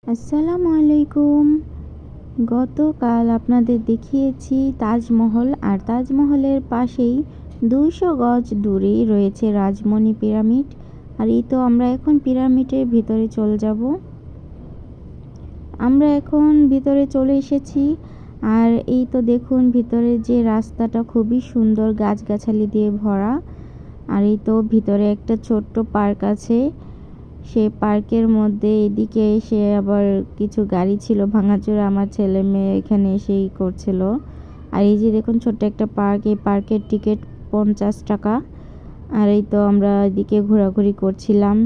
আসসালামু আলাইকুম। গতকাল আপনাদের দেখিয়েছি তাজমহল, আর তাজমহলের পাশেই ২০০ গজ দূরেই রয়েছে রাজমণি পিরামিড। আর এই তো আমরা এখন পিরামিডের ভিতরে চলে যাব। আমরা এখন ভিতরে চলে এসেছি। আর এই তো দেখুন ভিতরে যে রাস্তাটা খুবই সুন্দর, গাছগাছালি দিয়ে ভরা। আর এই তো ভিতরে একটা ছোট্ট পার্ক আছে। সেই পার্কের মধ্যে এদিকে এসে আবার কিছু গাড়ি ছিল ভাঙাচোরা, আমার ছেলে মেয়ে এখানে এসেই করছিল। আর এই যে দেখুন ছোট্ট একটা পার্ক, এই পার্কের টিকিট 50 টাকা। আর এই তো আমরা এদিকে ঘোরাঘুরি করছিলাম।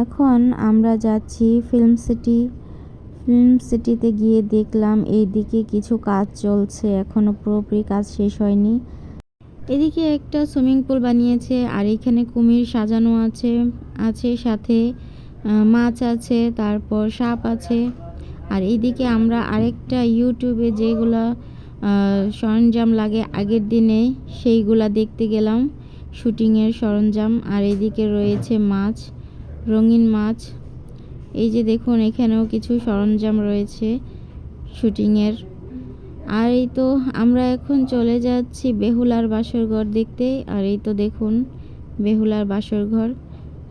এখন আমরা যাচ্ছি ফিল্ম সিটি। ফিল্ম সিটিতে গিয়ে দেখলাম এইদিকে কিছু কাজ চলছে, এখনো পুরোপুরি কাজ শেষ হয়নি। এদিকে একটা সুইমিং পুল বানিয়েছে, আর এখানে কুমির সাজানো আছে, সাথে মাছ আছে, তারপর সাপ আছে। আর এইদিকে আমরা আরেকটা ইউটিউবে যেগুলা সরঞ্জাম লাগে আগের দিনে সেইগুলা দেখতে গেলাম, শুটিংয়ের সরঞ্জাম। আর এইদিকে রয়েছে মাছ, রঙিন মাছ। এই যে দেখুন এখানেও কিছু সরঞ্জাম রয়েছে শুটিংয়ের। আর এই তো আমরা এখন চলে যাচ্ছি বেহুলার বাসরঘর দেখতে। আর এই তো দেখুন বেহুলার বাসরঘর,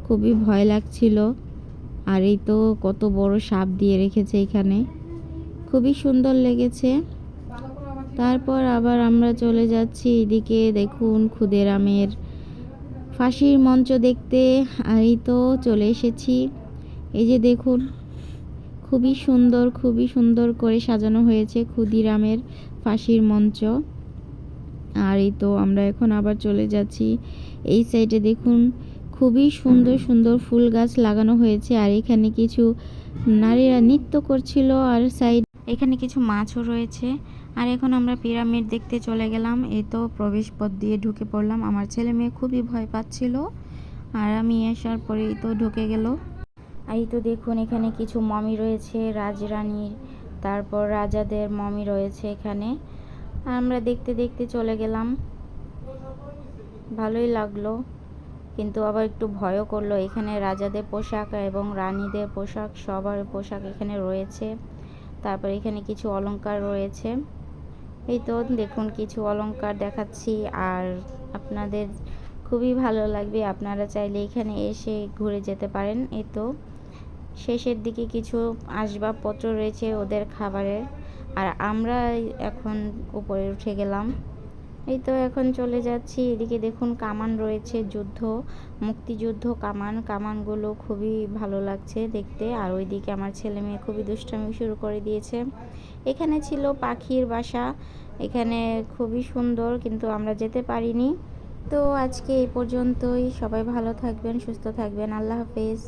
খুবই ভয় লাগছিল। আর এই তো কত বড় সাপ দিয়ে রেখেছে এখানে, খুবই সুন্দর লেগেছে। তারপর আবার আমরা চলে যাচ্ছি এদিকে দেখুন ক্ষুদিরামের ফাঁসির মঞ্চ দেখতে। আর এই তো চলে এসেছি। এই যে দেখুন খুবই সুন্দর করে সাজানো হয়েছে ক্ষুদিরামের ফাঁসির মঞ্চ। আর এই তো আমরা এখন আবার চলে যাচ্ছি এই সাইডে, দেখুন খুবই সুন্দর ফুল গাছ লাগানো হয়েছে। আর এখানে কিছু নারীরা নৃত্য করছিল, আর সাইড এখানে কিছু মাছও রয়েছে। আর এখন আমরা পিরামিড দেখতে চলে গেলাম। এই তো প্রবেশ পথ দিয়ে ঢুকে পড়লাম। আমার ছেলে মেয়ে খুবই ভয় পাচ্ছিল, আর আমি আসার পরে এই তো ঢুকে গেল। আর এই তো দেখুন এখানে কিছু মমি রয়েছে রাজরানীর, তারপর রাজাদের মমি রয়েছে এখানে। আমরা দেখতে দেখতে চলে গেলাম, ভালোই লাগলো, কিন্তু আবার একটু ভয়ও করলো। এখানে রাজাদের পোশাক এবং রানীদের পোশাক, সবার পোশাক এখানে রয়েছে। তারপর এখানে কিছু অলংকার রয়েছে। এই তো দেখুন কিছু অলংকার দেখাচ্ছি, আর আপনাদের খুবই ভালো লাগবে, আপনারা চাইলে এখানে এসে ঘুরে যেতে পারেন। এই তো শেষের দিকে কিছু আসবাবপত্র রয়েছে ওদের খাবারের। আর আমরা এখন উপরে উঠে গেলাম। এই তো এখন চলে যাচ্ছি। এদিকে দেখুন কামান রয়েছে, মুক্তিযুদ্ধ কামানগুলো খুবই ভালো লাগছে দেখতে। আর ওইদিকে আমার ছেলে মেয়ে খুবই দুষ্টামি শুরু করে দিয়েছে। এখানে ছিল পাখির বাসা, এখানে খুবই সুন্দর, কিন্তু আমরা যেতে পারিনি। তো আজকে এই পর্যন্তই। সবাই ভালো থাকবেন, সুস্থ থাকবেন। আল্লাহ হাফেজ।